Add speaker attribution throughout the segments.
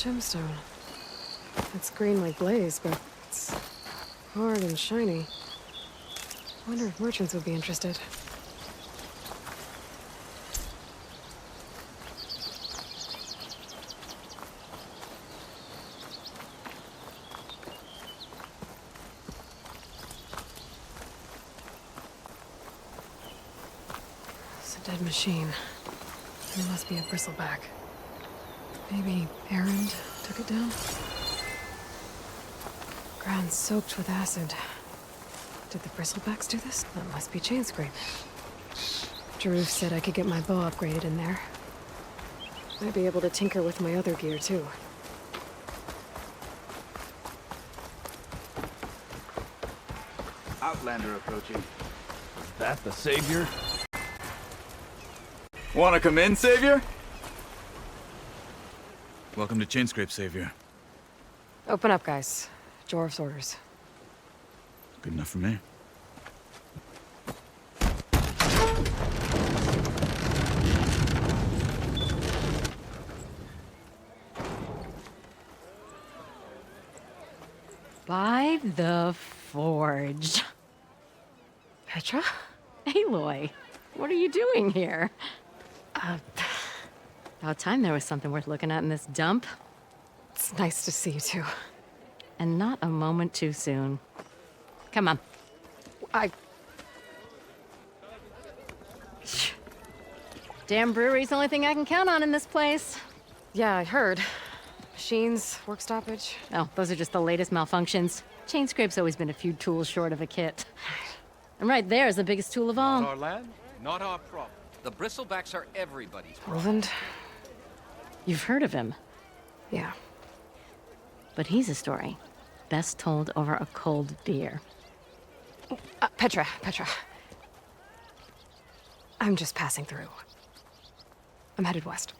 Speaker 1: gemstone. It's green like blaze, but it's hard and shiny. I wonder if merchants would be interested. It's a dead machine. It must be a bristleback. Maybe Erend took it down? Ground soaked with acid. Did the bristlebacks do this? That must be chain scrape. Jaruf said I could get my bow upgraded in there. Might be able to tinker with my other gear, too.
Speaker 2: Outlander approaching.
Speaker 3: Is that the Savior? Wanna come in, Savior? Welcome to Chainscrape, Savior.
Speaker 1: Open up, guys. Jorv's orders.
Speaker 3: Good enough for me.
Speaker 4: By the Forge.
Speaker 1: Petra?
Speaker 4: Aloy, what are you doing here? About time there was something worth looking at in this dump.
Speaker 1: It's nice to see you, too.
Speaker 4: And not a moment too soon. Come on. Damn brewery's the only thing I can count on in this place.
Speaker 1: Yeah, I heard. Machines, work stoppage.
Speaker 4: Oh, those are just the latest malfunctions. Chainscrape's always been a few tools short of a kit. And right there is the biggest tool of all.
Speaker 5: Not our land, not our problem. The bristlebacks are everybody's problem.
Speaker 1: Roland?
Speaker 4: You've heard of him,
Speaker 1: Yeah.
Speaker 4: but he's a story best told over a cold beer.
Speaker 1: Petra. I'm just passing through. I'm headed west.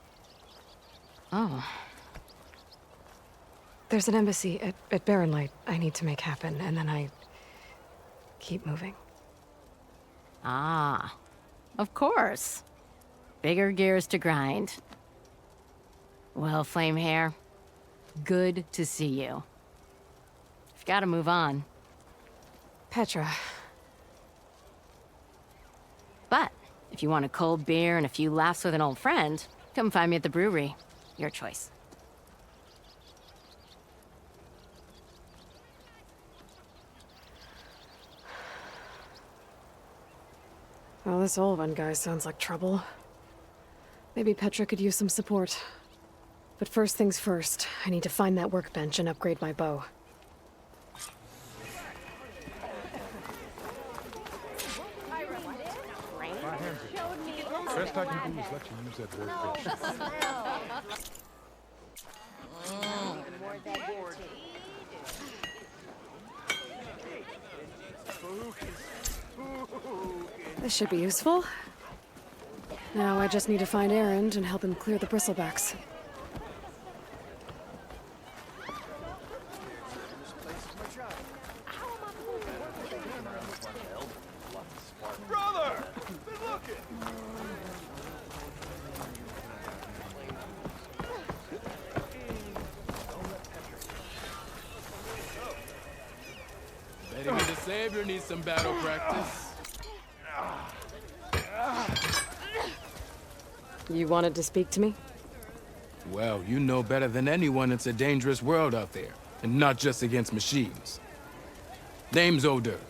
Speaker 4: Oh,
Speaker 1: There's an embassy at Barrenlight I need to make happen, and then I keep moving.
Speaker 4: ah, of course. Bigger gears to grind. Well, Flamehair, good to see you. You've got to move on.
Speaker 1: Petra.
Speaker 4: But if you want a cold beer and a few laughs with an old friend, come find me at the brewery. Your choice.
Speaker 1: Well, this Olvan guy sounds like trouble. Maybe Petra could use some support. But first things first, I need to find that workbench and upgrade my bow.
Speaker 6: Best I can do is let you use that workbench.
Speaker 1: This should be useful. Now I just need to find Erend and help him clear the bristlebacks.
Speaker 2: Brother! Been looking!
Speaker 7: Betting me the Savior needs some battle practice.
Speaker 1: You wanted to speak to me?
Speaker 7: Well, you know better than anyone it's a dangerous world out there, and not just against machines. Name's O'Dirk.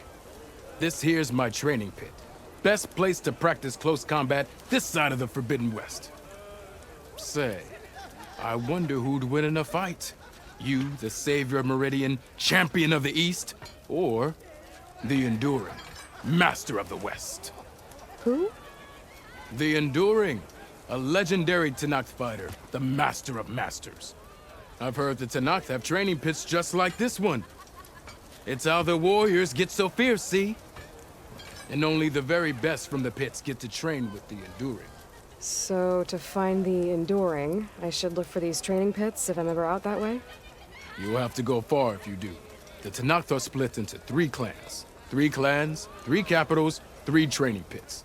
Speaker 7: This here's my training pit. Best place to practice close combat this side of the Forbidden West. Say, I wonder who'd win in a fight. You, the Savior of Meridian, Champion of the East, or the Enduring, Master of the West.
Speaker 1: Who?
Speaker 7: The Enduring, a legendary Tenakth fighter, the Master of Masters. I've heard the Tenakth have training pits just like this one. It's how the warriors get so fierce, see? And only the very best from the pits get to train with the Enduring.
Speaker 1: So, to find the Enduring, I should look for these training pits if I'm ever out that way?
Speaker 7: You'll have to go far if you do. The Tenakth are split into 3 clans. 3 clans, 3 capitals, 3 training pits.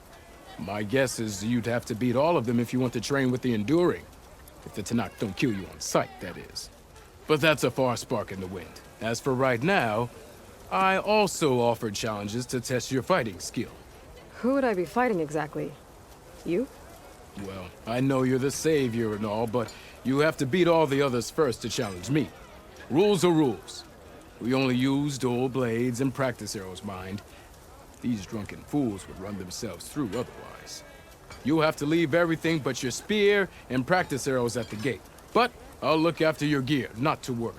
Speaker 7: My guess is you'd have to beat all of them if you want to train with the Enduring. If the Tenakth don't kill you on sight, that is. But that's a far spark in the wind. As for right now, I also offered challenges to test your fighting skill.
Speaker 1: Who would I be fighting exactly? You?
Speaker 7: Well, I know you're the savior and all, but you have to beat all the others first to challenge me. Rules are rules. We only use dual blades and practice arrows, mind. These drunken fools would run themselves through otherwise. You'll have to leave everything but your spear and practice arrows at the gate. But I'll look after your gear, not to worry.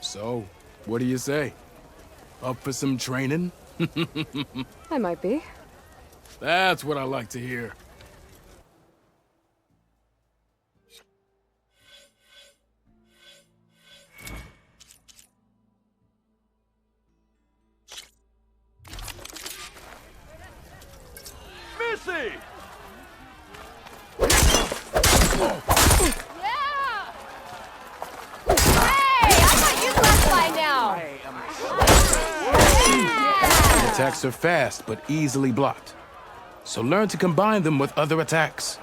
Speaker 7: So, what do you say? Up for some training?
Speaker 1: I might be.
Speaker 7: That's what I like to hear.
Speaker 3: Missy!
Speaker 7: Attacks are fast, but easily blocked. So learn to combine them with other attacks.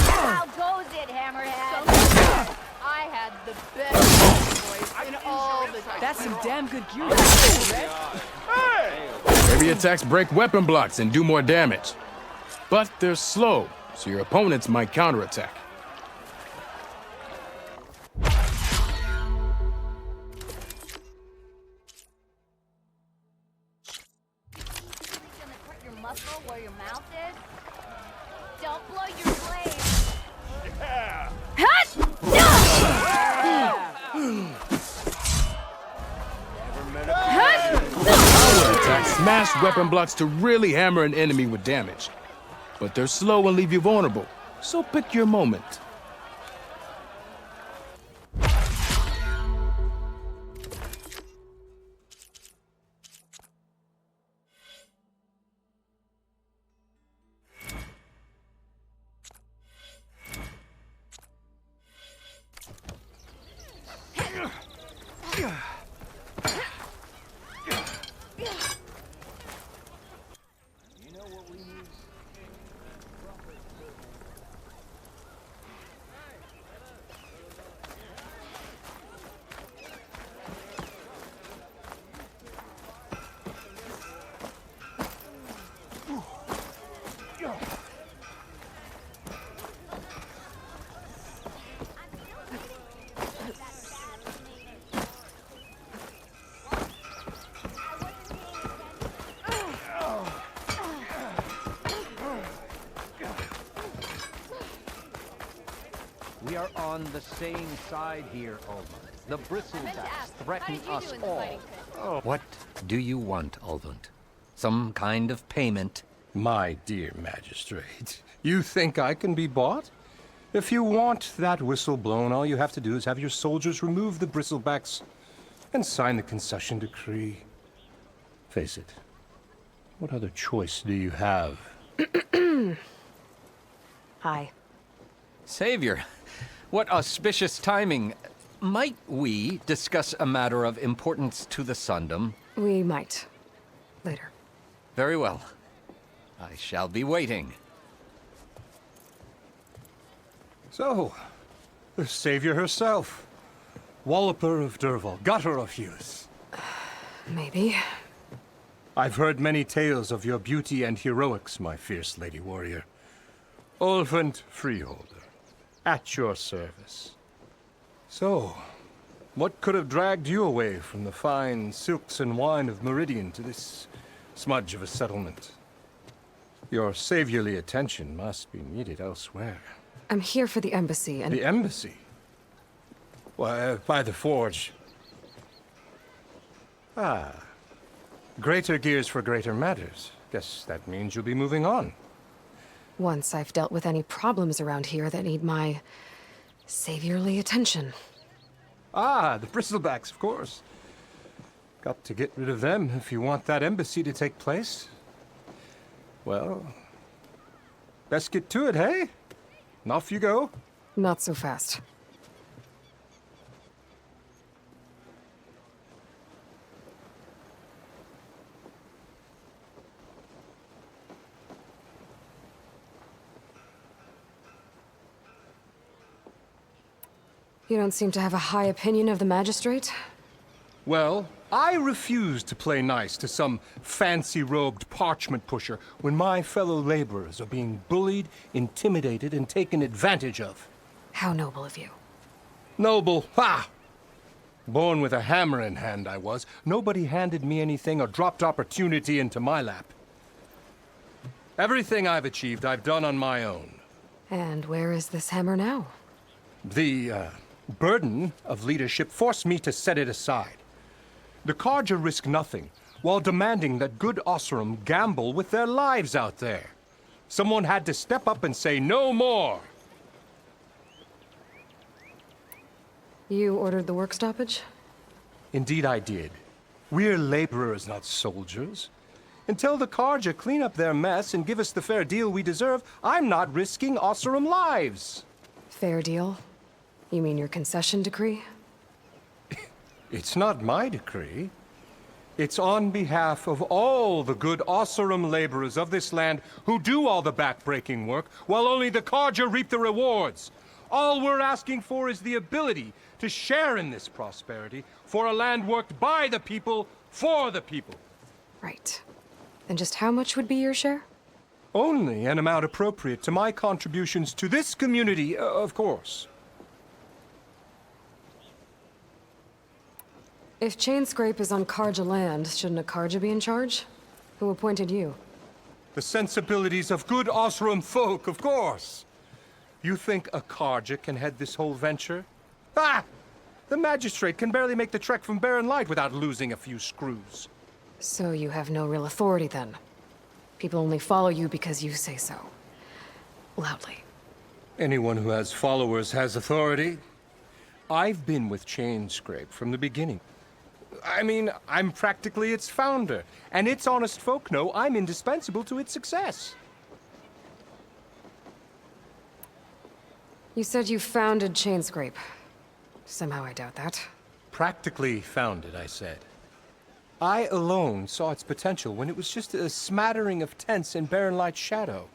Speaker 2: How goes it, Hammerhead? I had the best voice in all the...
Speaker 8: That's some damn good gear.
Speaker 7: Heavy attacks break weapon blocks and do more damage. But they're slow, so your opponents might counterattack.
Speaker 2: Gonna put your muscle where your mouth is? Don't blow your blade.
Speaker 7: Power attacks smash weapon blocks to really hammer an enemy with damage. But they're slow and leave you vulnerable, so pick your moment.
Speaker 5: We are on the same side here, Ulvund. The bristlebacks threaten us all.
Speaker 9: What do you want, Ulvund? Some kind of payment?
Speaker 6: My dear magistrate, you think I can be bought? If you want that whistle blown, all you have to do is have your soldiers remove the bristlebacks and sign the concession decree. Face it, what other choice do you have?
Speaker 1: Hi.
Speaker 9: Savior, what auspicious timing. Might we discuss a matter of importance to the Sundom?
Speaker 1: We might. Later.
Speaker 9: Very well. I shall be waiting.
Speaker 6: So, the savior herself, Walloper of Derval, gutter of youth.
Speaker 1: Maybe.
Speaker 6: I've heard many tales of your beauty and heroics, my fierce lady warrior. Ulvund Freeholder, at your service. So, what could have dragged you away from the fine silks and wine of Meridian to this smudge of a settlement? Your saviorly attention must be needed elsewhere.
Speaker 1: I'm here for the embassy and...
Speaker 6: The embassy? Why, by the forge. Ah. Greater gears for greater matters. Guess that means you'll be moving on.
Speaker 1: Once I've dealt with any problems around here that need my saviorly attention.
Speaker 6: Ah, the bristlebacks, of course. Got to get rid of them if you want that embassy to take place. Well, best get to it, hey? And off you go.
Speaker 1: Not so fast. You don't seem to have a high opinion of the magistrate?
Speaker 6: Well, I refuse to play nice to some fancy-robed parchment pusher when my fellow laborers are being bullied, intimidated, and taken advantage of.
Speaker 1: How noble of you.
Speaker 6: Noble, ha! Born with a hammer in hand, I was. Nobody handed me anything or dropped opportunity into my lap. Everything I've achieved, I've done on my own.
Speaker 1: And where is this hammer now?
Speaker 6: The, burden of leadership forced me to set it aside. The Carja risk nothing, while demanding that good Osseram gamble with their lives out there. Someone had to step up and say no more.
Speaker 1: You ordered the work stoppage?
Speaker 6: Indeed I did. We're laborers, not soldiers. Until the Carja clean up their mess and give us the fair deal we deserve, I'm not risking Osseram lives.
Speaker 1: Fair deal? You mean your concession decree?
Speaker 6: It's not my decree. It's on behalf of all the good Osseram laborers of this land who do all the back-breaking work, while only the Carja reap the rewards. All we're asking for is the ability to share in this prosperity for a land worked by the people, for the people.
Speaker 1: Right. And just how much would be your share?
Speaker 6: Only an amount appropriate to my contributions to this community, of course.
Speaker 1: If Chainscrape is on Carja land, shouldn't a Carja be in charge? Who appointed you?
Speaker 6: The sensibilities of good Osseram folk, of course. You think a Carja can head this whole venture? Ah! The magistrate can barely make the trek from Barren Light without losing a few screws.
Speaker 1: So you have no real authority then? People only follow you because you say so. Loudly.
Speaker 6: Anyone who has followers has authority. I've been with Chainscrape from the beginning. I mean, I'm practically its founder, and its honest folk know I'm indispensable to its success.
Speaker 1: You said you founded Chainscrape. Somehow I doubt that.
Speaker 6: Practically founded, I said. I alone saw its potential when it was just a smattering of tents in Barren Light's shadow.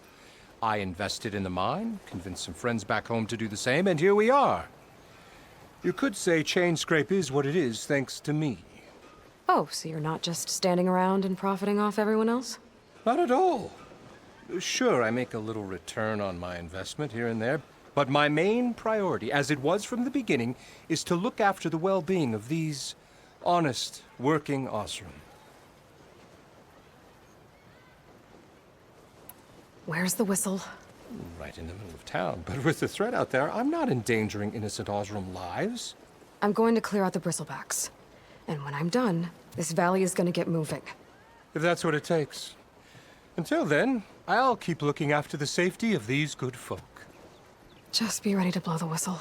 Speaker 6: I invested in the mine, convinced some friends back home to do the same, and here we are. You could say Chainscrape is what it is thanks to me.
Speaker 1: Oh, so you're not just standing around and profiting off everyone else?
Speaker 6: Not at all. Sure, I make a little return on my investment here and there, but my main priority, as it was from the beginning, is to look after the well-being of these honest, working Osseram.
Speaker 1: Where's the whistle?
Speaker 6: Right in the middle of town, but with the threat out there, I'm not endangering innocent Osseram lives.
Speaker 1: I'm going to clear out the bristlebacks. And when I'm done, this valley is gonna get moving.
Speaker 6: If that's what it takes. Until then, I'll keep looking after the safety of these good folk.
Speaker 1: Just be ready to blow the whistle.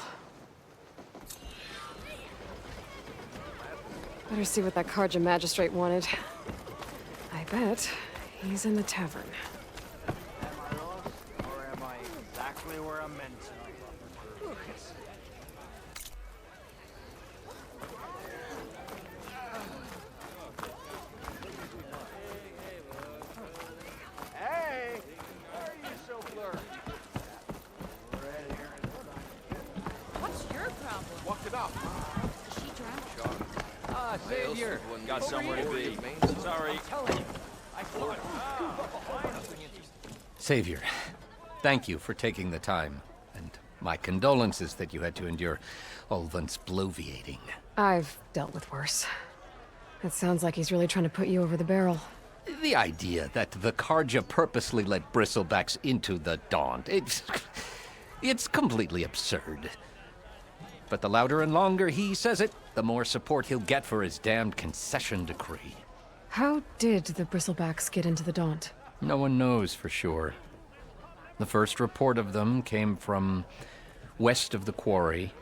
Speaker 1: Better see what that Carja magistrate wanted. I bet he's in the tavern.
Speaker 5: Or am I exactly where I'm meant to be? Hey! Why are you so blurry?
Speaker 2: What's your problem?
Speaker 5: Walk it up.
Speaker 2: Is she drunk?
Speaker 5: Ah, Savior.
Speaker 3: Got somewhere to be. Sorry.
Speaker 9: Savior, thank you for taking the time. And my condolences that you had to endure Olvant's bloviating.
Speaker 1: I've dealt with worse. It sounds like he's really trying to put you over the barrel.
Speaker 9: The idea that the Carja purposely let bristlebacks into the Daunt, it's completely absurd. But the louder and longer he says it, the more support he'll get for his damned concession decree.
Speaker 1: How did the bristlebacks get into the Daunt?
Speaker 9: No one knows for sure. The first report of them came from west of the quarry.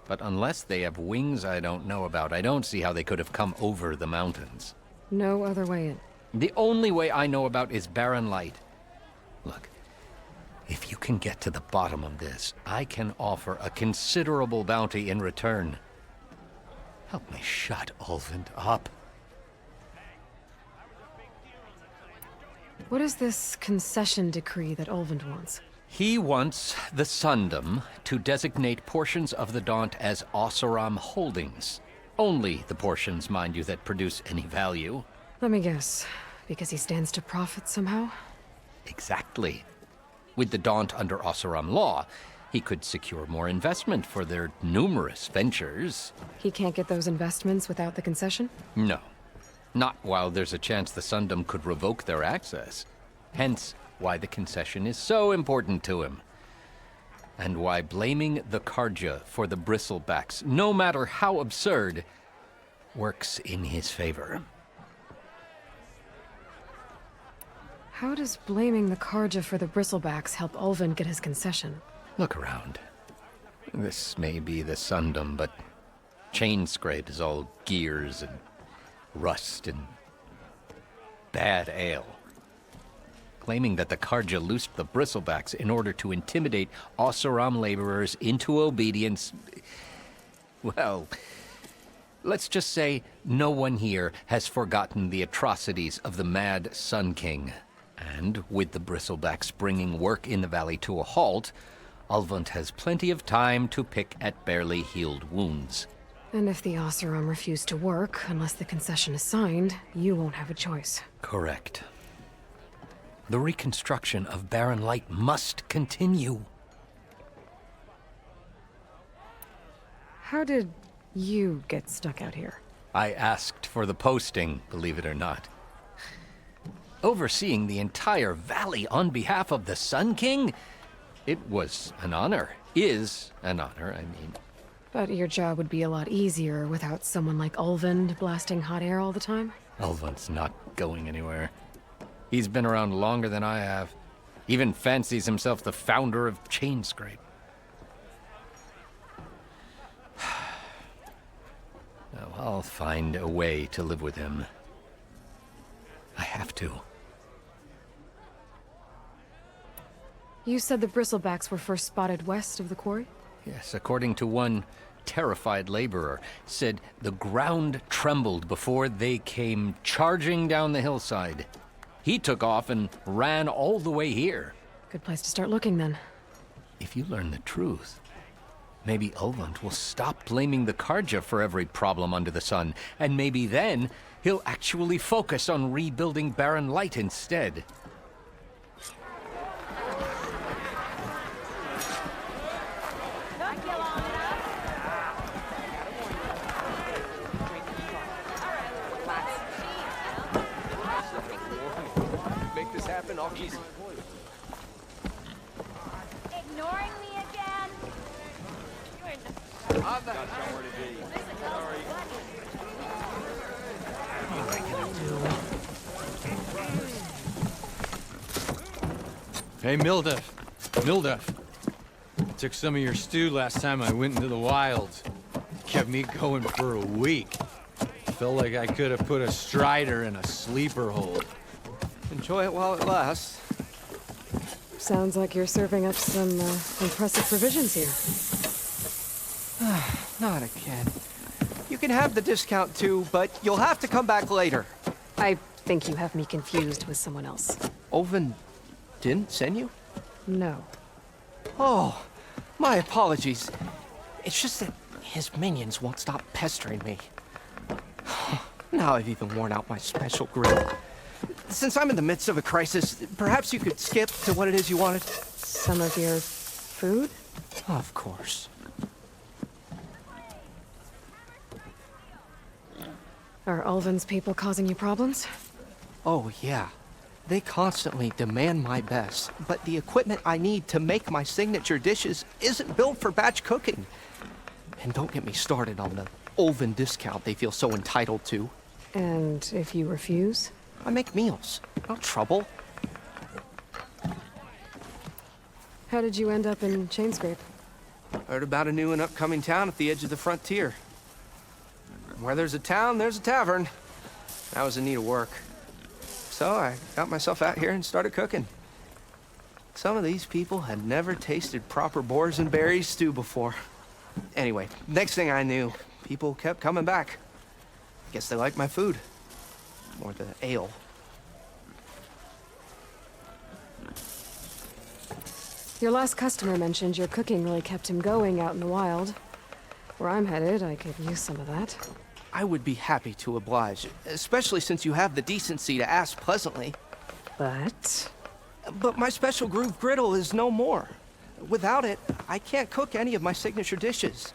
Speaker 9: But unless they have wings I don't know about, I don't see how they could have come over the mountains.
Speaker 1: No other way in.
Speaker 9: The only way I know about is barren light. Look, if you can get to the bottom of this, I can offer a considerable bounty in return. Help me shut Ulvund up.
Speaker 1: What is this concession decree that Ulvund wants?
Speaker 9: He wants the Sundom to designate portions of the Daunt as Oseram holdings. Only the portions, mind you, that produce any value.
Speaker 1: Let me guess. Because he stands to profit somehow?
Speaker 9: Exactly. With the Daunt under Oseram law, he could secure more investment for their numerous ventures.
Speaker 1: He can't get those investments without the concession?
Speaker 9: No. Not while there's a chance the Sundom could revoke their access. Hence, why the concession is so important to him. And why blaming the Karja for the bristlebacks, no matter how absurd, works in his favor.
Speaker 1: How does blaming the Karja for the bristlebacks help Ulvund get his concession?
Speaker 9: Look around. This may be the Sundom, but Chainscrape is all gears and rust and bad ale. Claiming that the Karja loosed the bristlebacks in order to intimidate Oseram laborers into obedience. Well, let's just say no one here has forgotten the atrocities of the Mad Sun King. And with the bristlebacks bringing work in the valley to a halt, Ulvund has plenty of time to pick at barely healed wounds.
Speaker 1: And if the Oseram refuse to work, unless the concession is signed, you won't have a choice.
Speaker 9: Correct. The reconstruction of barren light must continue.
Speaker 1: How did you get stuck out here?
Speaker 9: I asked for the posting, believe it or not. Overseeing the entire valley on behalf of the Sun King? It was an honor. Is an honor, I mean.
Speaker 1: But your job would be a lot easier without someone like Ulvund blasting hot air all the time?
Speaker 9: Ulvund's not going anywhere. He's been around longer than I have. Even fancies himself the founder of Chainscrape. No, I'll find a way to live with him. I have to.
Speaker 1: You said the bristlebacks were first spotted west of the quarry?
Speaker 9: Yes, according to one terrified laborer, said the ground trembled before they came charging down the hillside. He took off and ran all the way here.
Speaker 1: Good place to start looking, then.
Speaker 9: If you learn the truth, maybe Ulvund will stop blaming the Karja for every problem under the sun, and maybe then he'll actually focus on rebuilding barren light instead.
Speaker 3: Make this happen, I'll keep
Speaker 2: Ignoring me again?
Speaker 3: I've got somewhere to be. Sorry.
Speaker 8: Hey, Mildef. Mildef. I took some of your stew last time I went into the wilds. Kept me going for a week. Felt like I could have put a strider in a sleeper hold.
Speaker 5: Enjoy it while it lasts.
Speaker 1: Sounds like you're serving up some impressive provisions here.
Speaker 10: Not again. You can have the discount too, but you'll have to come back later.
Speaker 1: I think you have me confused with someone else.
Speaker 10: Ulvund didn't send you?
Speaker 1: No.
Speaker 10: Oh, my apologies. It's just that his minions won't stop pestering me. Now I've even worn out my special grill. Since I'm in the midst of a crisis, perhaps you could skip to what it is you wanted?
Speaker 1: Some of your food?
Speaker 10: Of course.
Speaker 1: Are Ulvund's people causing you problems?
Speaker 10: Oh, yeah. They constantly demand my best, but the equipment I need to make my signature dishes isn't built for batch cooking. And don't get me started on the Ulvund discount they feel so entitled to.
Speaker 1: And if you refuse?
Speaker 10: I make meals. No trouble.
Speaker 1: How did you end up in Chainscrape?
Speaker 10: Heard about a new and upcoming town at the edge of the frontier. Where there's a town, there's a tavern. I was in need of work. So I got myself out here and started cooking. Some of these people had never tasted proper boars and berries stew before. Anyway, next thing I knew, people kept coming back. Guess they liked my food. Or the ale.
Speaker 1: Your last customer mentioned your cooking really kept him going out in the wild. Where I'm headed, I could use some of that.
Speaker 10: I would be happy to oblige, especially since you have the decency to ask pleasantly.
Speaker 1: But
Speaker 10: my special groove griddle is no more. Without it, I can't cook any of my signature dishes.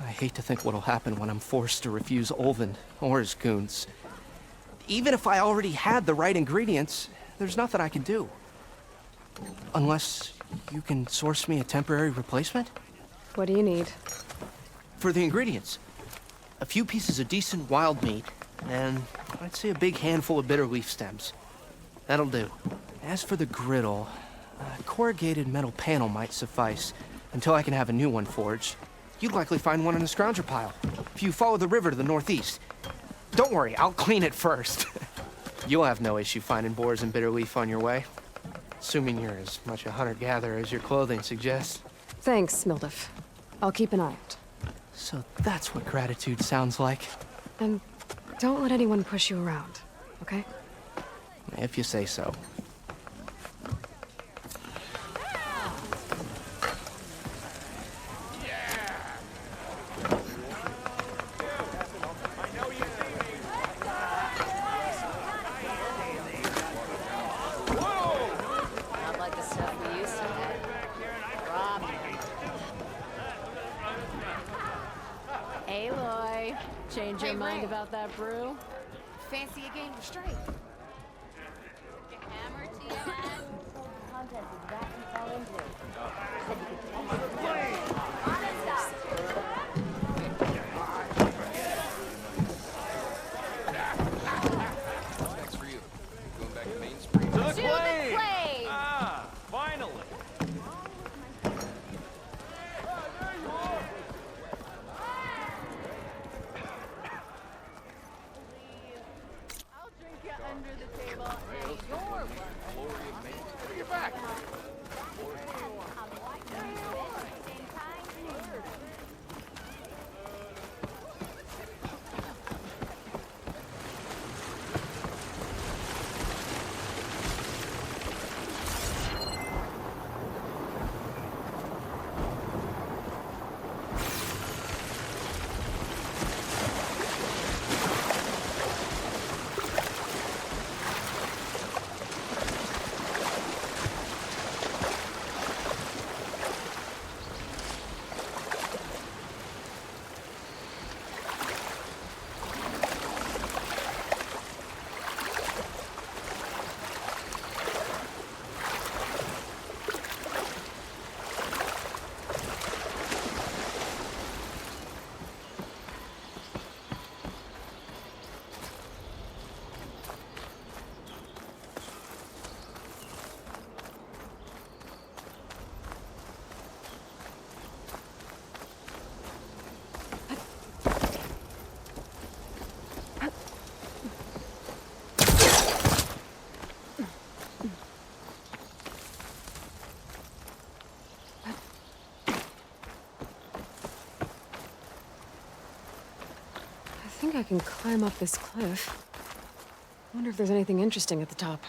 Speaker 10: I hate to think what'll happen when I'm forced to refuse Olvin or his goons. Even if I already had the right ingredients, there's nothing I can do. Unless you can source me a temporary replacement?
Speaker 1: what do you need?
Speaker 10: For the ingredients, a few pieces of decent wild meat, and I'd say a big handful of bitter leaf stems. That'll do. As for the griddle, a corrugated metal panel might suffice until I can have a new one forged. You'd likely find one in a scrounger pile, if you follow the river to the northeast. Don't worry, I'll clean it first. You'll have no issue finding boars and bitter leaf on your way. Assuming you're as much a hunter-gatherer as your clothing suggests.
Speaker 1: Thanks, Mildef. I'll keep an eye out.
Speaker 10: So that's what gratitude sounds like.
Speaker 1: And don't let anyone push you around, okay?
Speaker 10: If you say so.
Speaker 4: Not like the stuff we used to have. Rob. Aloy, change your mind about that brew?
Speaker 2: Fancy a game of straight. Hammer to your head. Contest is that you fall into. Said you could honest up.
Speaker 3: That's for you. Going back to Main Street.
Speaker 2: To the clay!
Speaker 3: Ah, finally.
Speaker 2: I'll drink you under the table and you're one.
Speaker 3: You're back.
Speaker 1: I think I can climb up this cliff. I wonder if there's anything interesting at the top.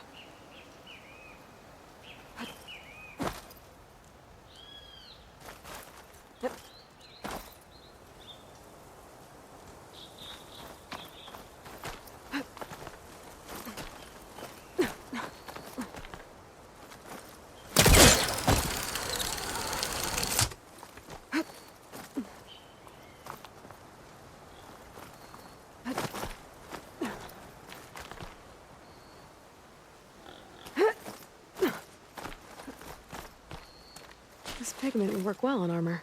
Speaker 1: This pigment would work well on armor.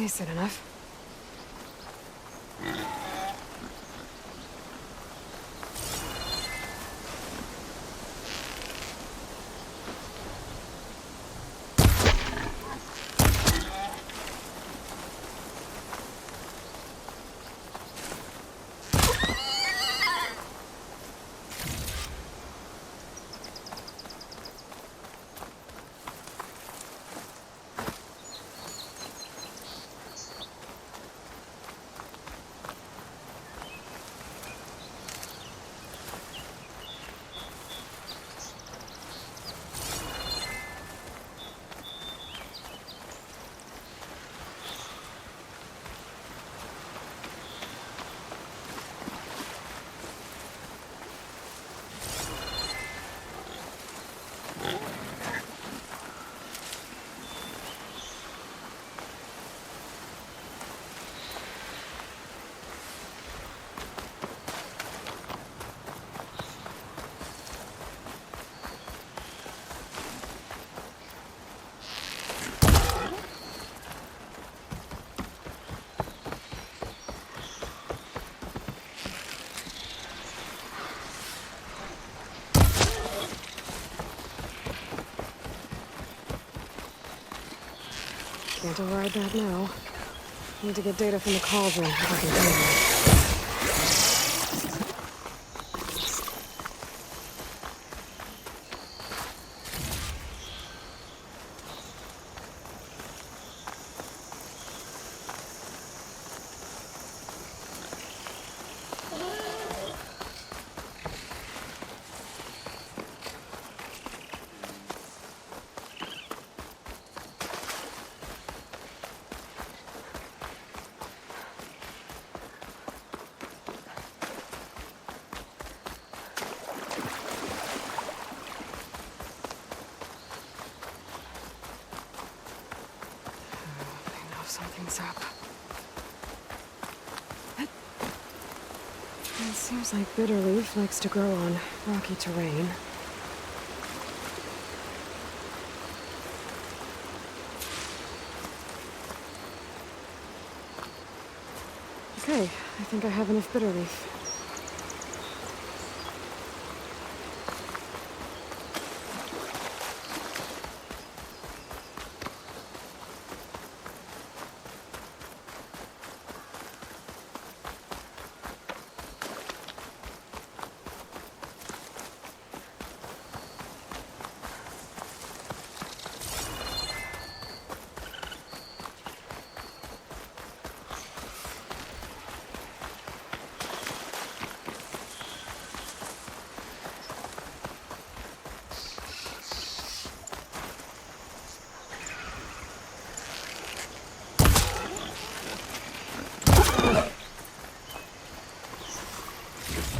Speaker 1: Decent enough. Can't override that now. Need to get data from the cauldron if I can do that. Something's up. It seems like bitterleaf likes to grow on rocky terrain. Okay, I think I have enough bitterleaf.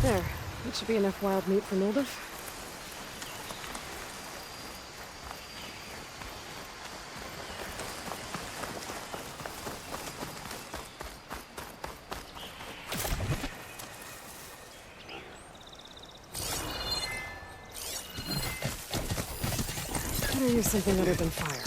Speaker 1: There. That should be enough wild meat for Mildev. Better use something other than fire.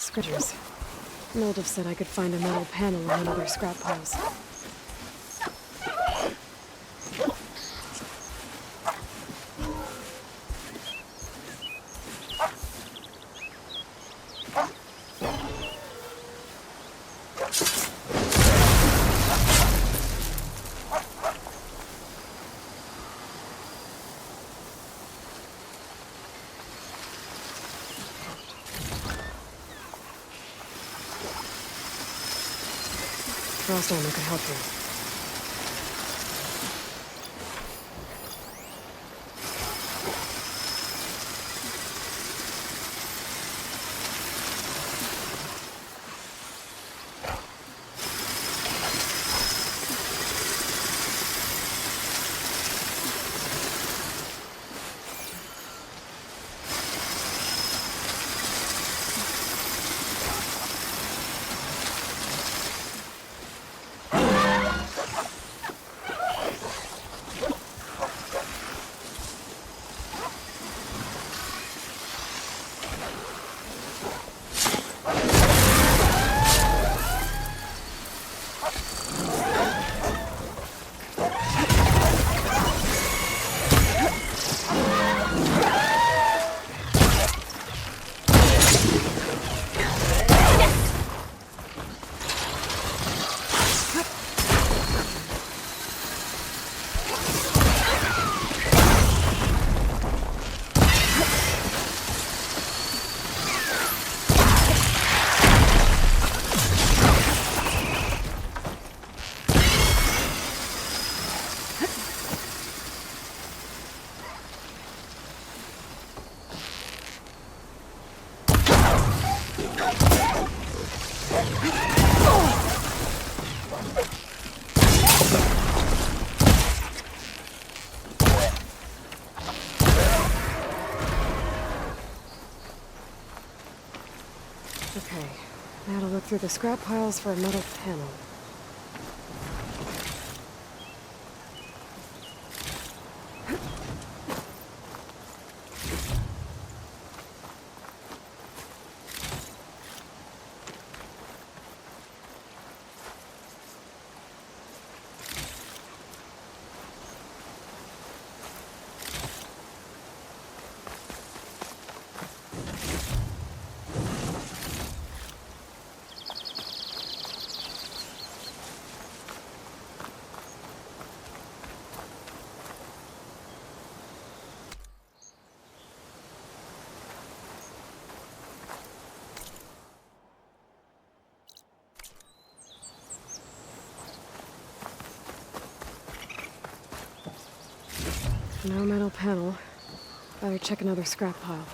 Speaker 1: Scriptures. Mildev said I could find a metal panel in one of their scrap piles. Frost armor could help you. Okay, now to look through the scrap piles for a metal panel. No metal panel. Better check another scrap pile.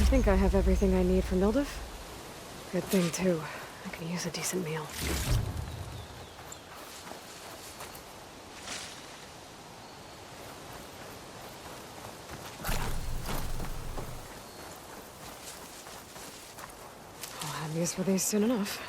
Speaker 1: I think I have everything I need for Mildev. Good thing, too. I can use a decent meal. I'll have use for these soon enough.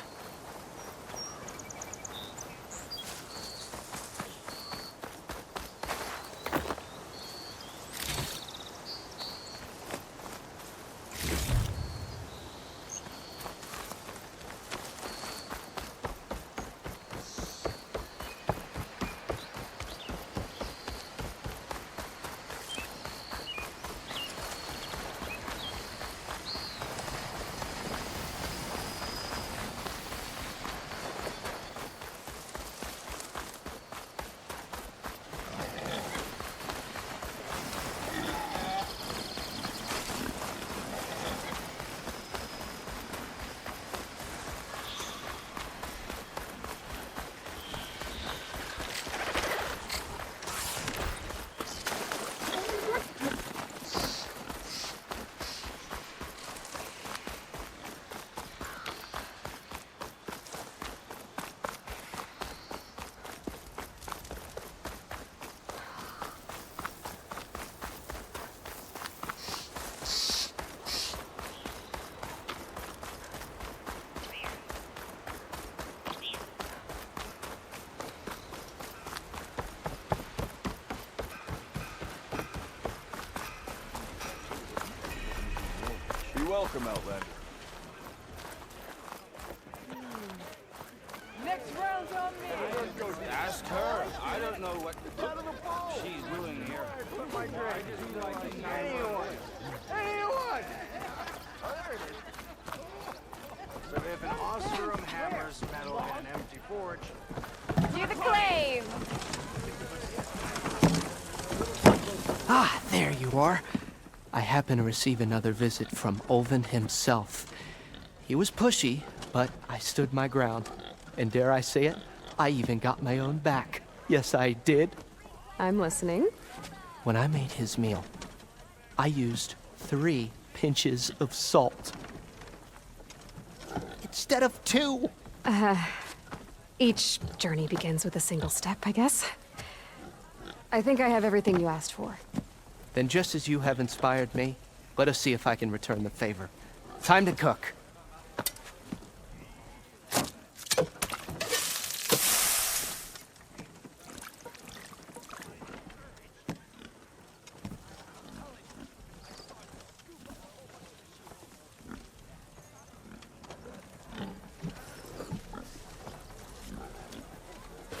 Speaker 3: welcome, Outlander.
Speaker 2: Next round's on me.
Speaker 3: Ask her. I don't know what she's doing here.
Speaker 5: Anyone! Anyone!
Speaker 3: So if an Oseram hammers metal in an empty forge,
Speaker 2: To the claim.
Speaker 10: Ah, there you are. I happen to receive another visit from Olvin himself. He was pushy, but I stood my ground. And dare I say it, I even got my own back. Yes, I did.
Speaker 1: I'm listening.
Speaker 10: When I made his meal, I used 3 pinches of salt. Instead of 2.
Speaker 1: Each journey begins with a single step, I guess. I think I have everything you asked for.
Speaker 10: Then just as you have inspired me, let us see if I can return the favor. Time to cook.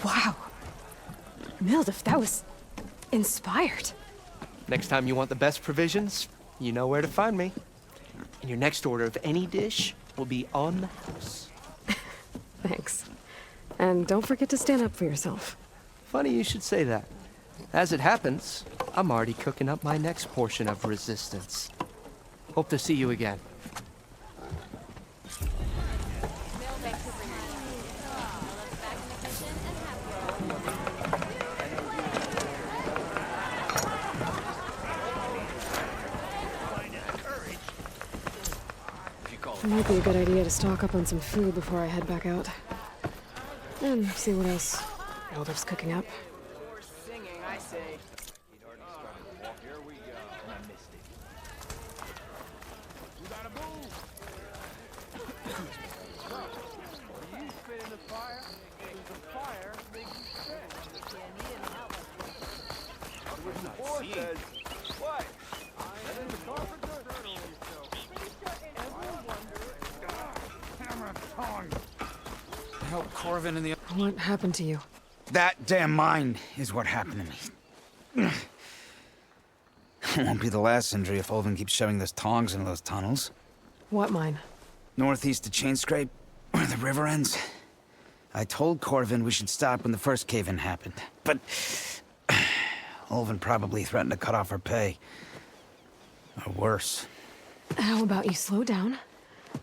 Speaker 1: Wow. Mildef, that was inspired.
Speaker 10: Next time you want the best provisions, you know where to find me. And your next order of any dish will be on the house.
Speaker 1: Thanks. And don't forget to stand up for yourself.
Speaker 10: Funny you should say that. As it happens, I'm already cooking up my next portion of resistance. Hope to see you again.
Speaker 1: It might be a good idea to stock up on some food before I head back out. And see what else Mildef's cooking up.
Speaker 2: Singing, I say.
Speaker 3: here we go. I missed it. We gotta move. You spit in the fire, the fire makes you spit. What the boy says. What? And then the carpenter. Hammer tongue.
Speaker 11: Help Corvin in the...
Speaker 1: What happened to you?
Speaker 11: That damn mine is what happened to me. It won't be the last injury if Olvin keeps shoving those tongs into those tunnels.
Speaker 1: What mine?
Speaker 11: Northeast of Chain Scrape, where the river ends. I told Corvin we should stop when the first cave-in happened, but... Olvin probably threatened to cut off our pay. Or worse.
Speaker 1: How about you slow down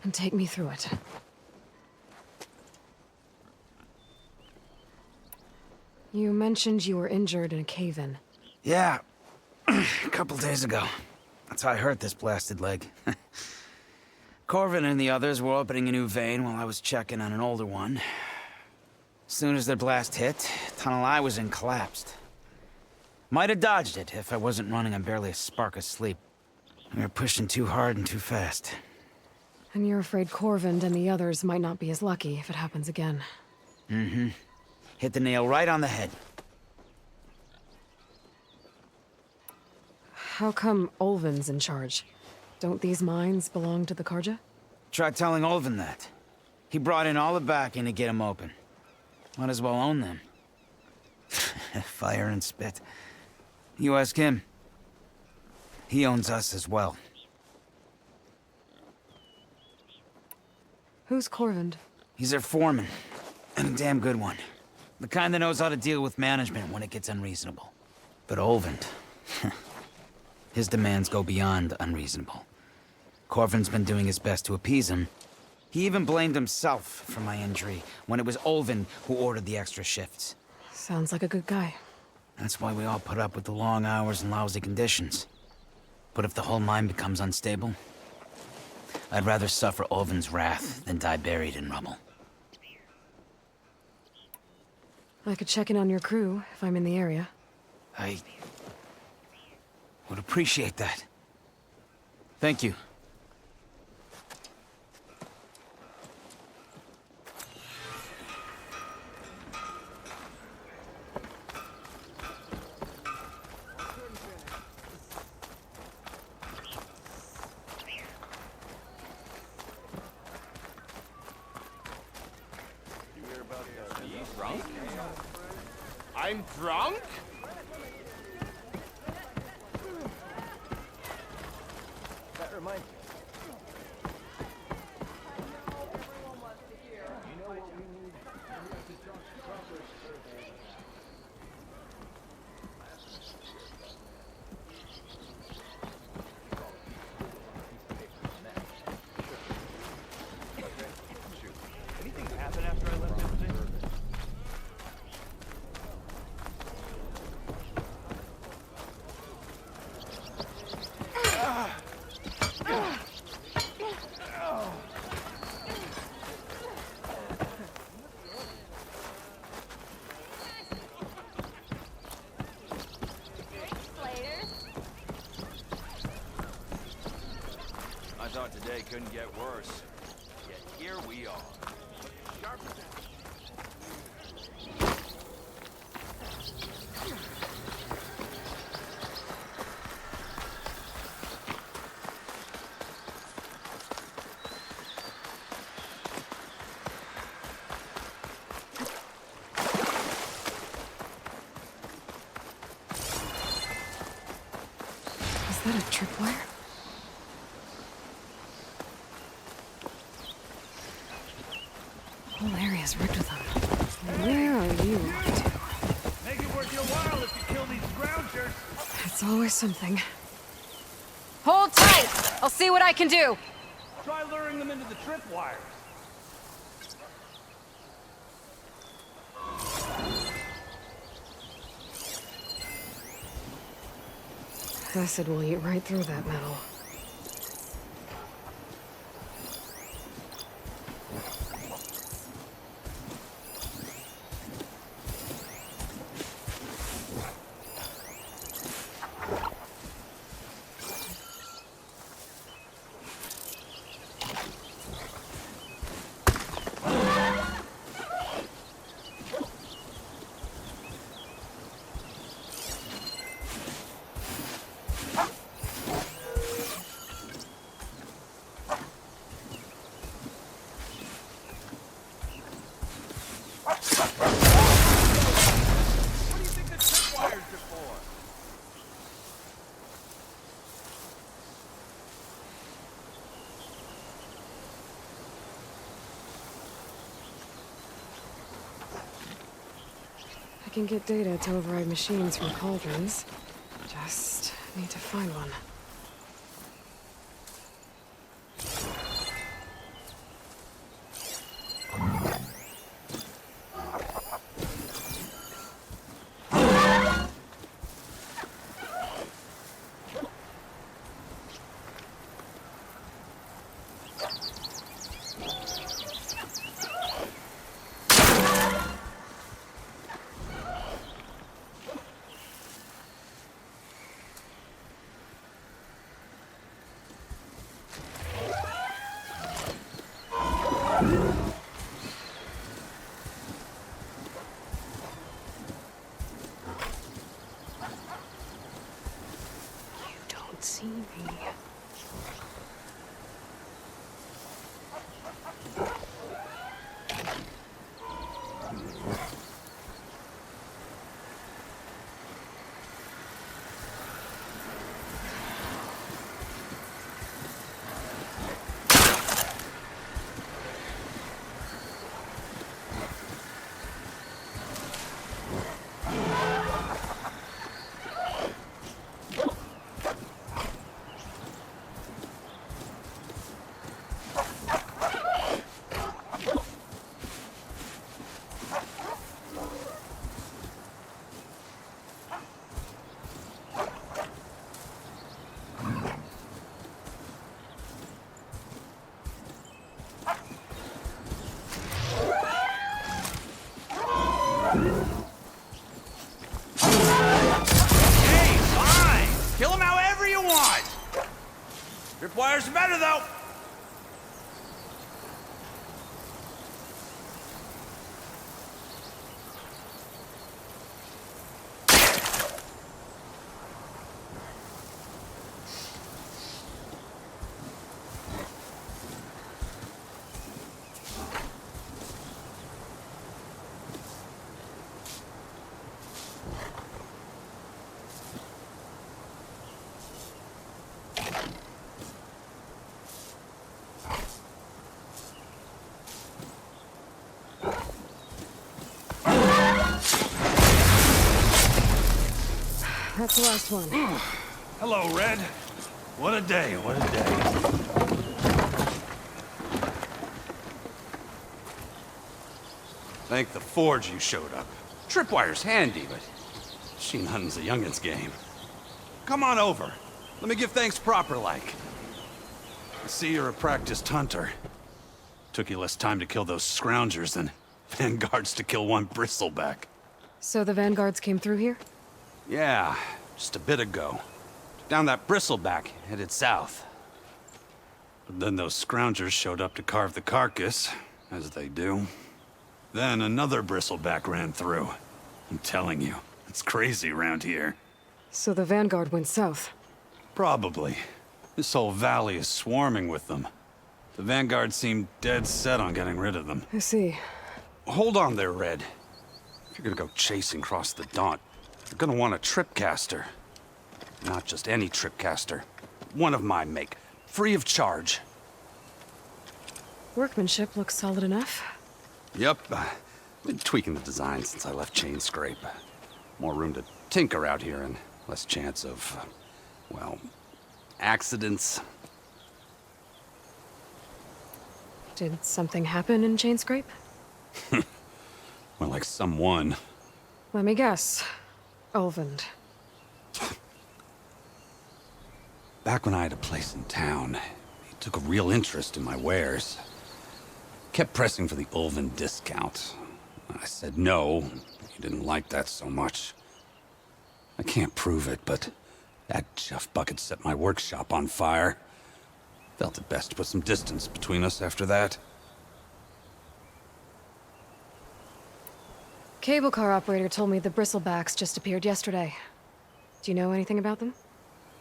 Speaker 1: and take me through it? You mentioned you were injured in a cave-in.
Speaker 11: Yeah, a couple days ago. That's how I hurt this blasted leg. Corvin and the others were opening a new vein while I was checking on an older one. As soon as their blast hit, the tunnel I was in collapsed. Might have dodged it if I wasn't running on barely a spark of sleep. We were pushing too hard and too fast.
Speaker 1: And you're afraid Corvin and the others might not be as lucky if it happens again.
Speaker 11: Mm-hmm. Hit the nail right on the head.
Speaker 1: How come Olvin's in charge? Don't these mines belong to the Karja?
Speaker 11: Try telling Olvin that. He brought in all the backing to get them open. Might as well own them. Fire and spit. You ask him. He owns us as well.
Speaker 1: Who's Corvin?
Speaker 11: He's their foreman. And a damn good one. The kind that knows how to deal with management when it gets unreasonable. But Olvin... his demands go beyond unreasonable. Corvin's been doing his best to appease him. He even blamed himself for my injury when it was Olvin who ordered the extra shifts.
Speaker 1: Sounds like a good guy.
Speaker 11: That's why we all put up with the long hours and lousy conditions. But if the whole mine becomes unstable, I'd rather suffer Olvin's wrath than die buried in rubble.
Speaker 1: I could check in on your crew if I'm in the area.
Speaker 11: I would appreciate that. Thank you.
Speaker 3: drunk? I'm drunk?
Speaker 5: That reminds me.
Speaker 3: Anything happen after I left yesterday? I thought today couldn't get worse. Yet here we are.
Speaker 1: Is that a tripwire? The whole area's rigged with them. Where are you off to?
Speaker 3: Make it worth your while if you kill these scroungers.
Speaker 1: It's always something.
Speaker 4: Hold tight! I'll see what I can do.
Speaker 3: Try luring them into the tripwires.
Speaker 1: Acid will eat right through that metal.
Speaker 3: What do you think the tripwires are for?
Speaker 1: I can get data to override machines from cauldrons. Just need to find one. You don't see me. That's the last one.
Speaker 12: Hello, Red. What a day, what a day. Thank the Forge you showed up. Tripwire's handy, but machine hunting's a youngin's game. Come on over. Let me give thanks proper like. I see you're a practiced hunter. Took you less time to kill those scroungers than vanguards to kill one bristleback.
Speaker 1: So the vanguards came through here?
Speaker 12: Yeah, just a bit ago. Down that bristleback, headed south. But then those scroungers showed up to carve the carcass, as they do. Then another bristleback ran through. I'm telling you, it's crazy around here.
Speaker 1: So the vanguard went south?
Speaker 12: Probably. This whole valley is swarming with them. The vanguard seemed dead set on getting rid of them.
Speaker 1: I see.
Speaker 12: Hold on there, Red. If you're gonna go chasing across the Daunt, you're gonna want a tripcaster. Not just any tripcaster. One of my make. Free of charge.
Speaker 1: Workmanship looks solid enough.
Speaker 12: Yep. Been tweaking the design since I left Chain Scrape. More room to tinker out here and less chance of, well, accidents.
Speaker 1: Did something happen in Chain Scrape?
Speaker 12: More like someone.
Speaker 1: Let me guess. Ulvund.
Speaker 12: Back when I had a place in town, he took a real interest in my wares. Kept pressing for the Ulvund discount. I said no. He didn't like that so much. I can't prove it, but that Jeff bucket set my workshop on fire. Felt it best to put some distance between us after that.
Speaker 1: Cable car operator told me the bristlebacks just appeared yesterday. Do you know anything about them?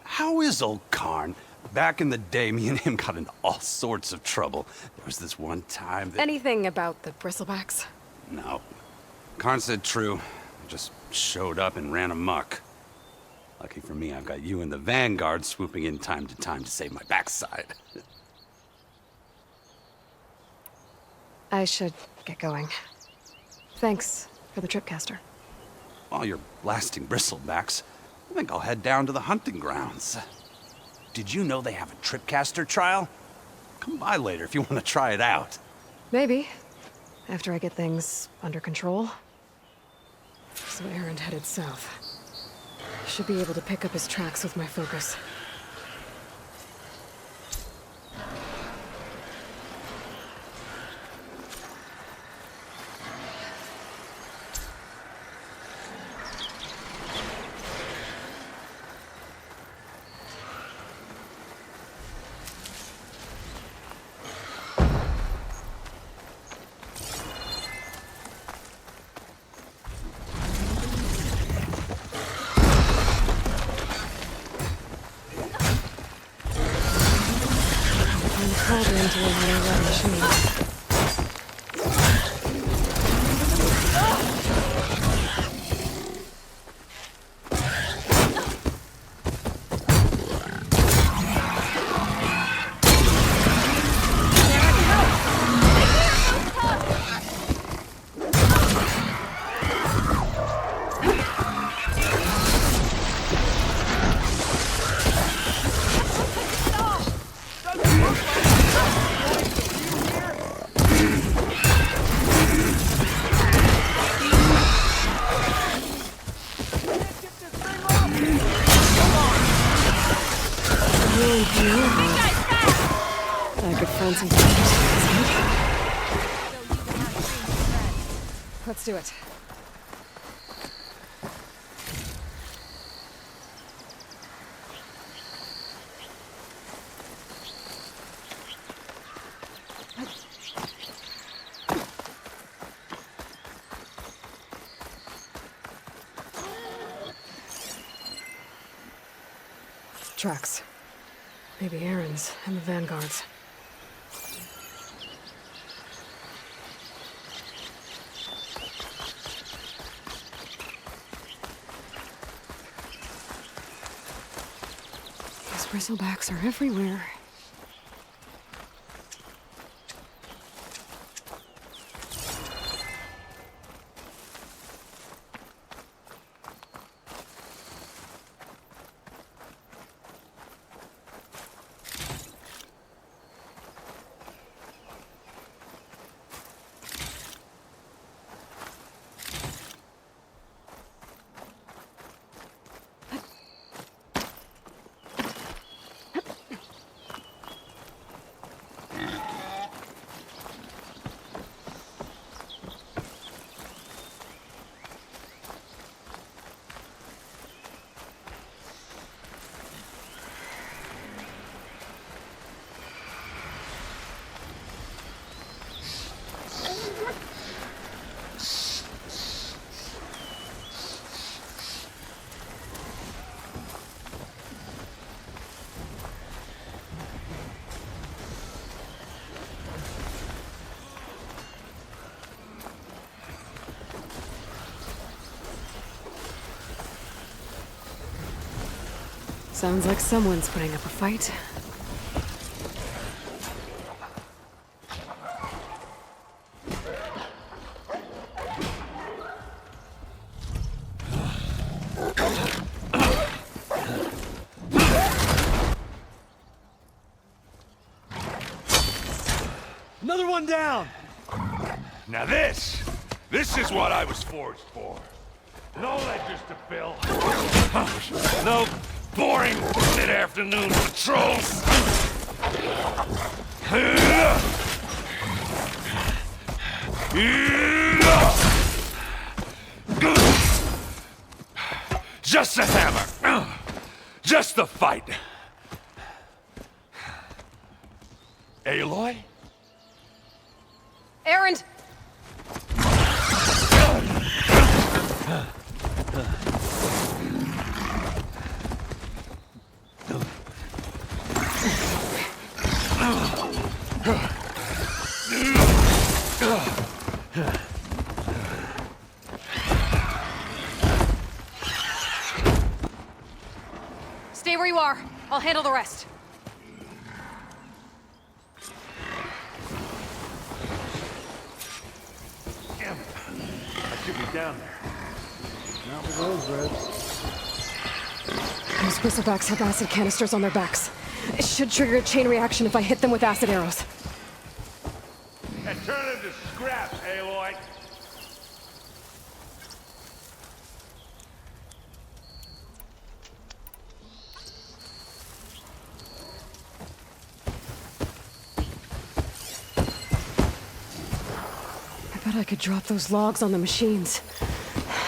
Speaker 12: How is old Karn? Back in the day, me and him got into all sorts of trouble. There was this one time that...
Speaker 1: Anything about the bristlebacks?
Speaker 12: No. Karn said true. I just showed up and ran amok. Lucky for me, I've got you and the Vanguard swooping in time to save my backside.
Speaker 1: I should get going. Thanks for the tripcaster.
Speaker 12: While you're blasting bristlebacks, I think I'll head down to the hunting grounds. Did you know they have a tripcaster trial? Come by later if you want to try it out.
Speaker 1: Maybe. After I get things under control. So Aaron headed south. Should be able to pick up his tracks with my focus. I could find some Let's do it. Tracks. Maybe Aaron's and the Vanguard's. These bristlebacks are everywhere. Sounds like someone's putting up a fight.
Speaker 3: Another one down!
Speaker 13: Now this is what I was forged for. No ledgers to fill. No boring mid-afternoon patrols. Just a hammer. Just the fight. Aloy?
Speaker 1: Errand! Stay where you are. I'll handle the rest.
Speaker 13: Damn it. I should be down there.
Speaker 3: Not with those reds.
Speaker 1: Those bristlebacks have acid canisters on their backs. It should trigger a chain reaction if I hit them with acid arrows.
Speaker 13: And turn them to scrap, Aloy.
Speaker 1: I bet I could drop those logs on the machines.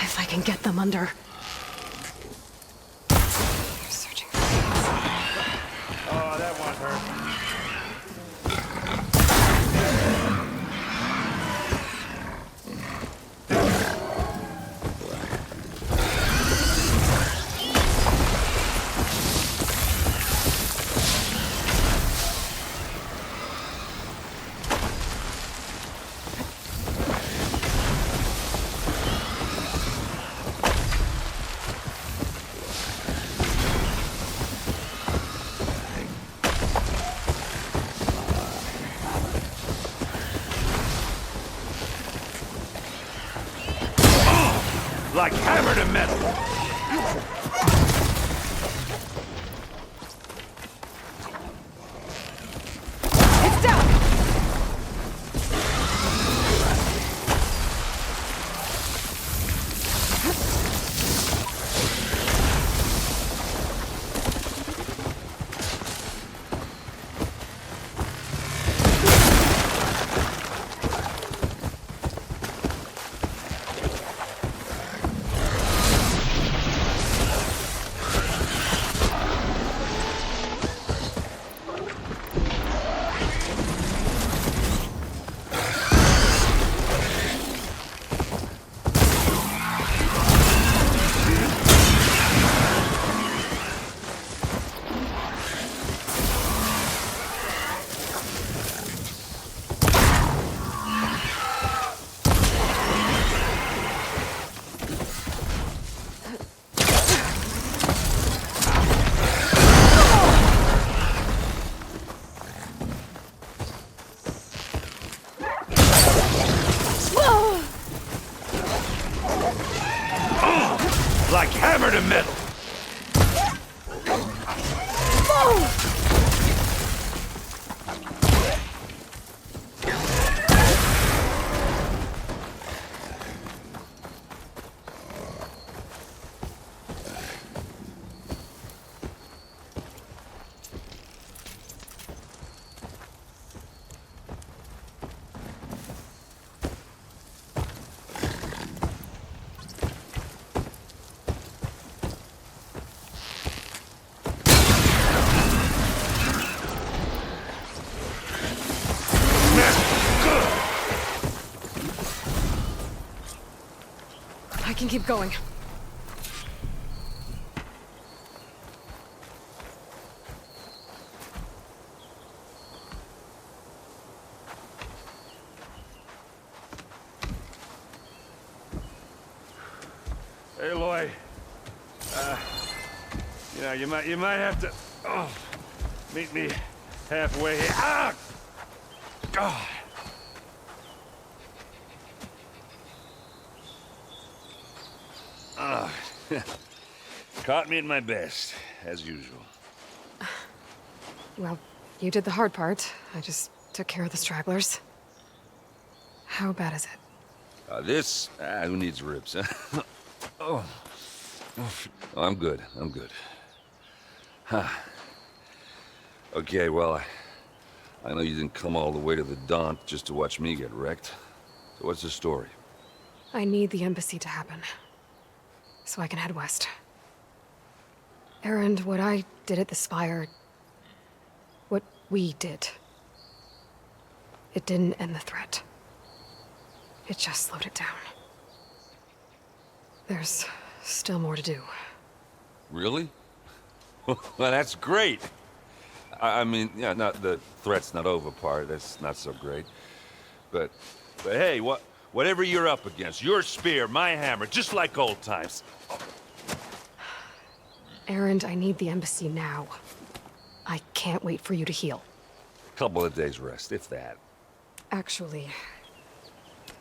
Speaker 1: If I can get them under. Searching for
Speaker 13: Oh, that one hurt. Like hammer to metal.
Speaker 1: It's down!
Speaker 13: Like hammer to metal.
Speaker 1: I can keep going.
Speaker 13: Aloy, Yeah, you might have to meet me halfway here. Ah! God. Caught me at my best, as usual.
Speaker 1: Well, you did the hard part. I just took care of the stragglers. How bad is it?
Speaker 13: This? Who needs ribs, huh? Oh, I'm good. I'm good. Huh. Okay, well, I know you didn't come all the way to the Daunt just to watch me get wrecked. So what's the story?
Speaker 1: I need the embassy to happen, so I can head west. Erend, what I did at the Spire... what we did... it didn't end the threat. It just slowed it down. There's still more to do.
Speaker 13: Really? Well, that's great. I mean, yeah, not the threat's not over part. That's not so great. But hey, whatever you're up against, your spear, my hammer, just like old times.
Speaker 1: Erend, I need the embassy now. I can't wait for you to heal.
Speaker 13: Couple of days rest, if that.
Speaker 1: Actually,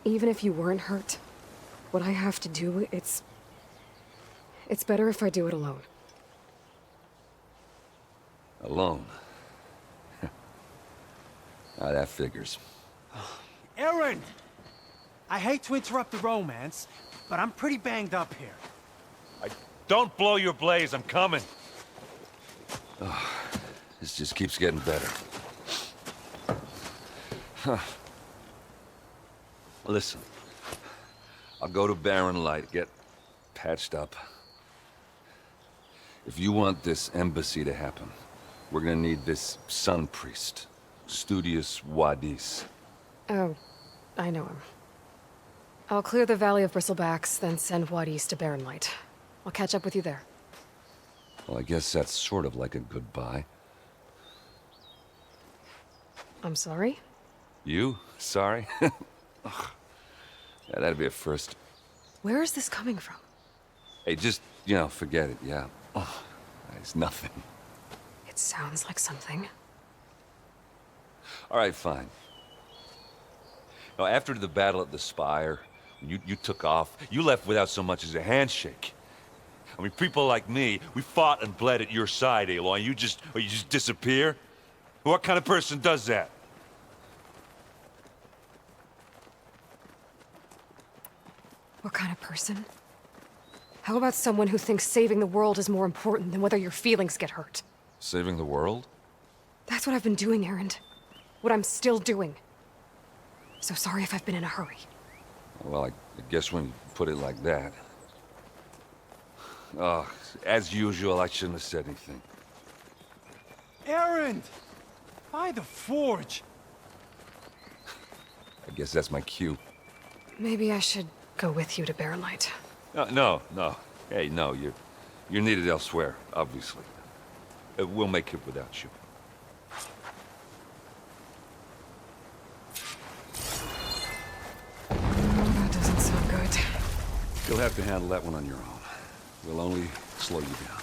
Speaker 1: even if you weren't hurt, what I have to do, it's better if I do it alone.
Speaker 13: Alone? That figures.
Speaker 3: Erend! I hate to interrupt the romance, but I'm pretty banged up here.
Speaker 13: Don't blow your blaze, I'm coming. This just keeps getting better. Huh. Listen, I'll go to Barren Light, get patched up. If you want this embassy to happen, we're gonna need this sun priest, Studious Wadis.
Speaker 1: Oh, I know him. I'll clear the Valley of Bristlebacks, then send Wadis to Barren Light. I'll catch up with you there.
Speaker 13: Well, I guess that's sort of like a goodbye.
Speaker 1: I'm sorry?
Speaker 13: You? Sorry? Ugh. Yeah, that'd be a first.
Speaker 1: Where is this coming from?
Speaker 13: Hey, just, forget it, yeah. Oh, it's nothing.
Speaker 1: It sounds like something.
Speaker 13: All right, fine. Now, after the battle at the Spire, you took off, you left without so much as a handshake. I mean, people like me, we fought and bled at your side, Aloy, and you just disappear? What kind of person does that?
Speaker 1: What kind of person? How about someone who thinks saving the world is more important than whether your feelings get hurt?
Speaker 13: Saving the world?
Speaker 1: That's what I've been doing, Erend. What I'm still doing. So sorry if I've been in a hurry.
Speaker 13: Well, I guess when you put it like that. Oh, as usual, I shouldn't have said anything.
Speaker 3: Erend! By the forge!
Speaker 13: I guess that's my cue.
Speaker 1: Maybe I should go with you to Barren Light.
Speaker 13: No. Hey, no, you're needed elsewhere, obviously. We'll make it without you.
Speaker 1: That doesn't sound good.
Speaker 13: You'll have to handle that one on your own. We'll only slow you down.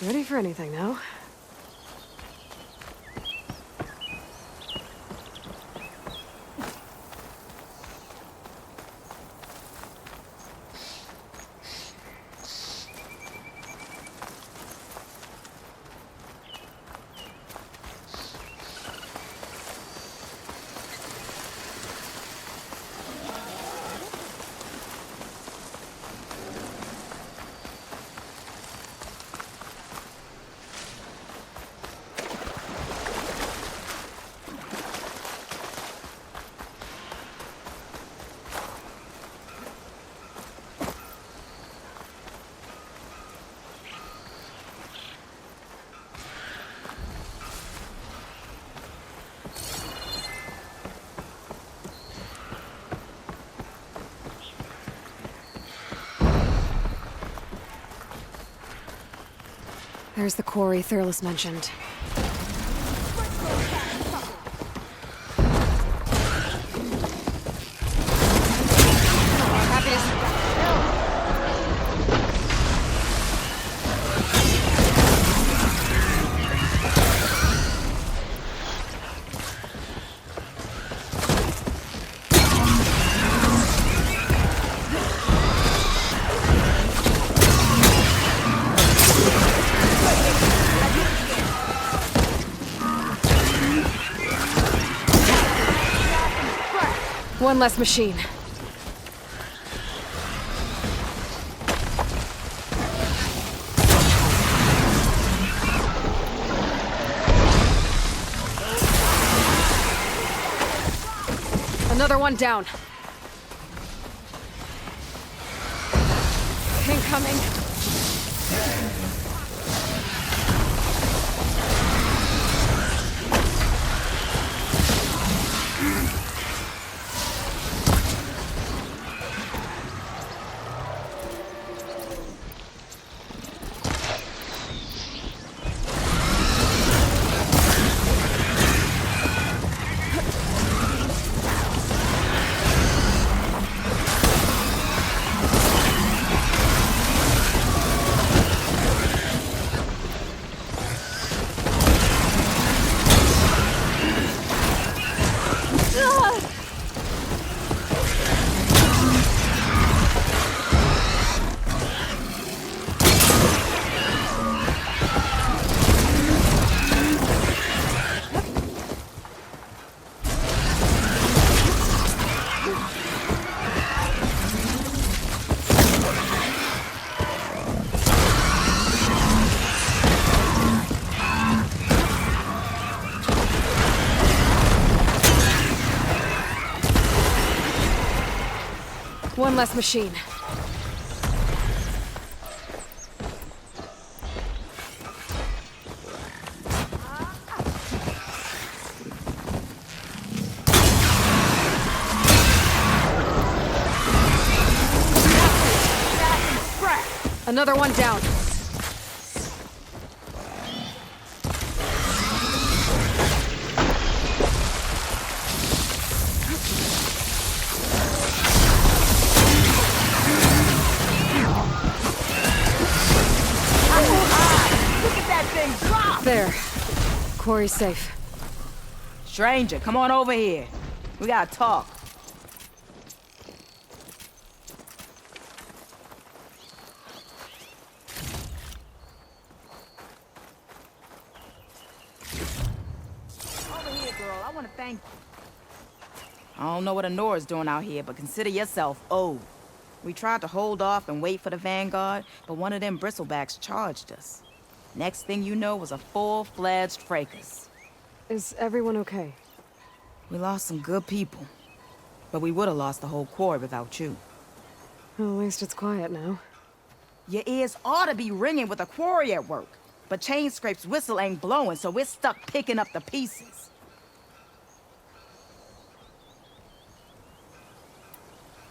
Speaker 1: Ready for anything now? There's the quarry Thurles mentioned. One less machine. Another one down. Incoming. One less machine. Another one down. There. Quarry's safe.
Speaker 14: Stranger, come on over here. We gotta talk. Over here, girl. I wanna thank you. I don't know what Honora's doing out here, but consider yourself owed. We tried to hold off and wait for the Vanguard, but one of them bristlebacks charged us. Next thing you know was a full-fledged fracas.
Speaker 1: Is everyone okay?
Speaker 14: We lost some good people, but we would have lost the whole quarry without you.
Speaker 1: Well, at least it's quiet now.
Speaker 14: Your ears ought to be ringing with a quarry at work, but Chain Scrape's whistle ain't blowing, so we're stuck picking up the pieces.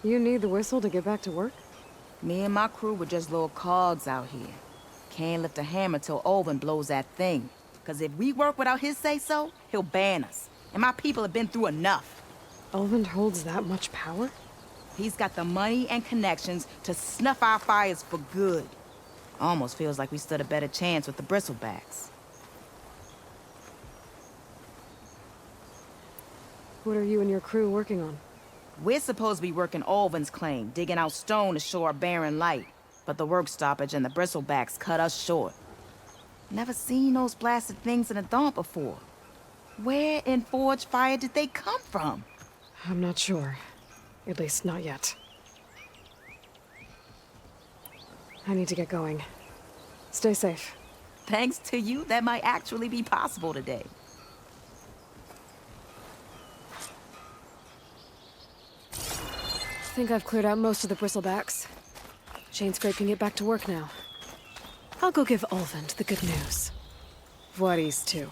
Speaker 1: You need the whistle to get back to work?
Speaker 14: Me and my crew were just little cogs out here. Can't lift a hammer till Olvin blows that thing. Cause if we work without his say-so, he'll ban us. And my people have been through enough.
Speaker 1: Olvin holds that much power?
Speaker 14: He's got the money and connections to snuff our fires for good. Almost feels like we stood a better chance with the bristlebacks.
Speaker 1: What are you and your crew working on?
Speaker 14: We're supposed to be working Olvin's claim, digging out stone to show our barren light. But the work stoppage and the bristlebacks cut us short. Never seen those blasted things in a Daunt before. Where in Forge Fire did they come from?
Speaker 1: I'm not sure. At least not yet. I need to get going. Stay safe.
Speaker 14: Thanks to you, that might actually be possible today.
Speaker 1: I think I've cleared out most of the bristlebacks. Chain Scrape can get back to work now. I'll go give Olvin the good news. Voorhees, too.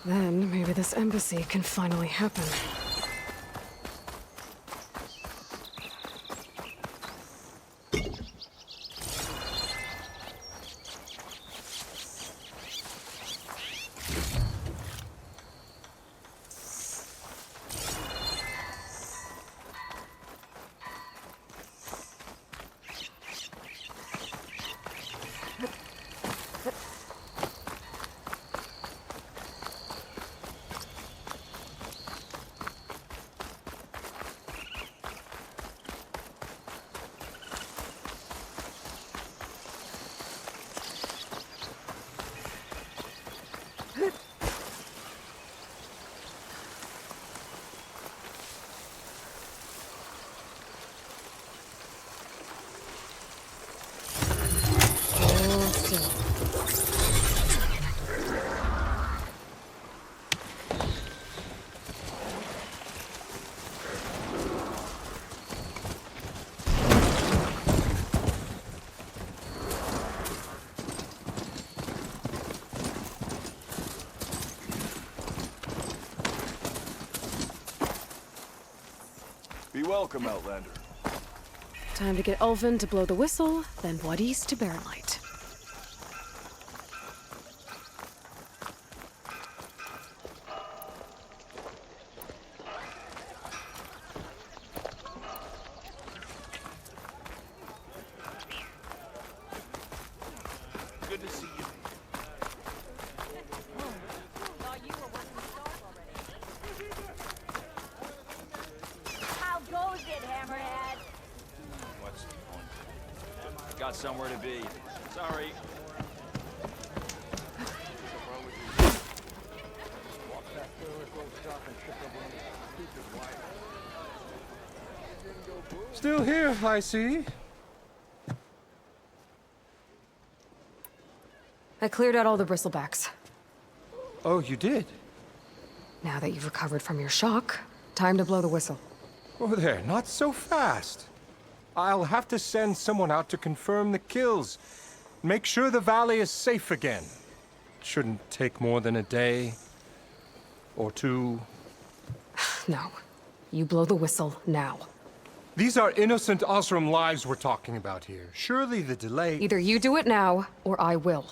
Speaker 1: Then maybe this embassy can finally happen.
Speaker 15: welcome, Outlander.
Speaker 1: Time to get Ulvin to blow the whistle, then Wadis to bear light.
Speaker 15: Good to see you.
Speaker 2: How goes it, Hammerhead?
Speaker 15: What's the point? Got somewhere to be. Sorry.
Speaker 6: Still here, I see.
Speaker 1: I cleared out all the bristlebacks.
Speaker 6: Oh, you did?
Speaker 1: Now that you've recovered from your shock, time to blow the whistle.
Speaker 6: Oh, there, not so fast. I'll have to send someone out to confirm the kills. Make sure the valley is safe again. It shouldn't take more than a day. Or two.
Speaker 1: No. You blow the whistle now.
Speaker 6: These are innocent Osram lives we're talking about here. Surely the delay...
Speaker 1: Either you do it now, or I will.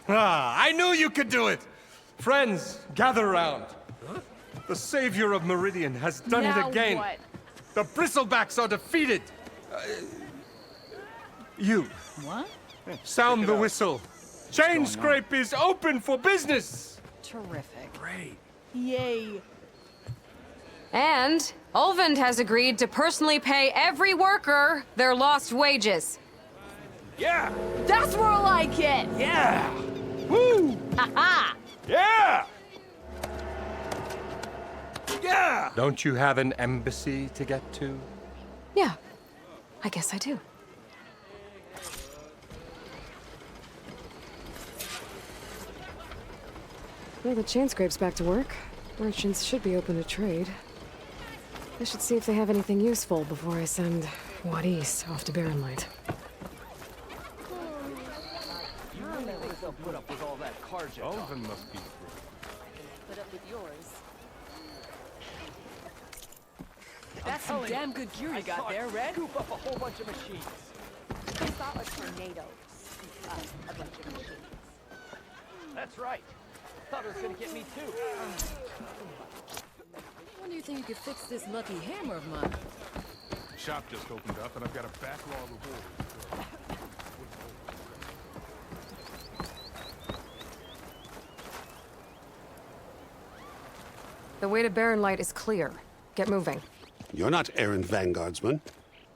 Speaker 6: Ah, I knew you could do it! Friends, gather around. The savior of Meridian has done
Speaker 2: Now
Speaker 6: it again.
Speaker 2: what?
Speaker 6: The bristlebacks are defeated. You.
Speaker 2: What?
Speaker 6: Sound the whistle. Chain Scrape is open for business.
Speaker 2: Terrific.
Speaker 6: Great.
Speaker 2: Yay.
Speaker 1: And Ulvin has agreed to personally pay every worker their lost wages.
Speaker 15: Yeah!
Speaker 2: That's more like it!
Speaker 15: Yeah!
Speaker 6: Woo!
Speaker 2: Ha-ha!
Speaker 15: Yeah! Yeah!
Speaker 6: Don't you have an embassy to get to?
Speaker 1: Yeah, I guess I do. Well, the chain scrape's back to work. Merchants should be open to trade. I should see if they have anything useful before I send Wadis off to Barren Light.
Speaker 5: Put up with all that Karja.
Speaker 6: Ulvin must be
Speaker 2: Put up with yours.
Speaker 16: That's some damn good gear you got there, Red.
Speaker 5: Scoop up a whole bunch of machines.
Speaker 2: I saw a tornado. A bunch of machines.
Speaker 5: That's right. Thought it was gonna get me too.
Speaker 16: When do you think you could fix this lucky hammer of mine?
Speaker 7: Shop just opened up, and I've got a backlog of orders.
Speaker 1: The way to Barren Light is clear. Get moving.
Speaker 17: You're not errand vanguardsman.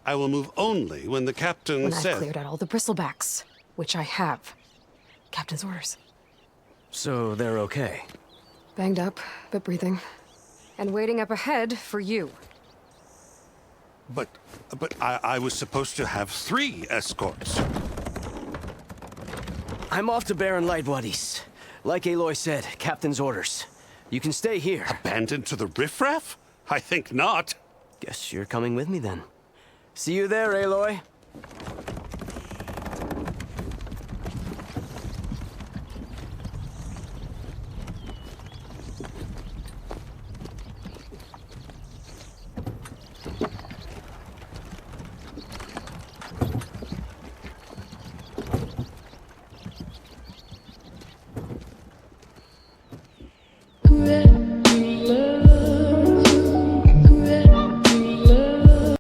Speaker 17: I will move only when the captain
Speaker 1: When
Speaker 17: says...
Speaker 1: I've cleared out all the bristlebacks, which I have. Captain's orders.
Speaker 10: So they're okay?
Speaker 1: Banged up, but breathing. And waiting up ahead for you.
Speaker 17: But I was supposed to have 3 escorts.
Speaker 10: I'm off to Barren Light, Wadis. Like Aloy said, captain's orders. You can stay here.
Speaker 17: Abandoned to the riffraff? I think not.
Speaker 10: Guess you're coming with me then. See you there, Aloy.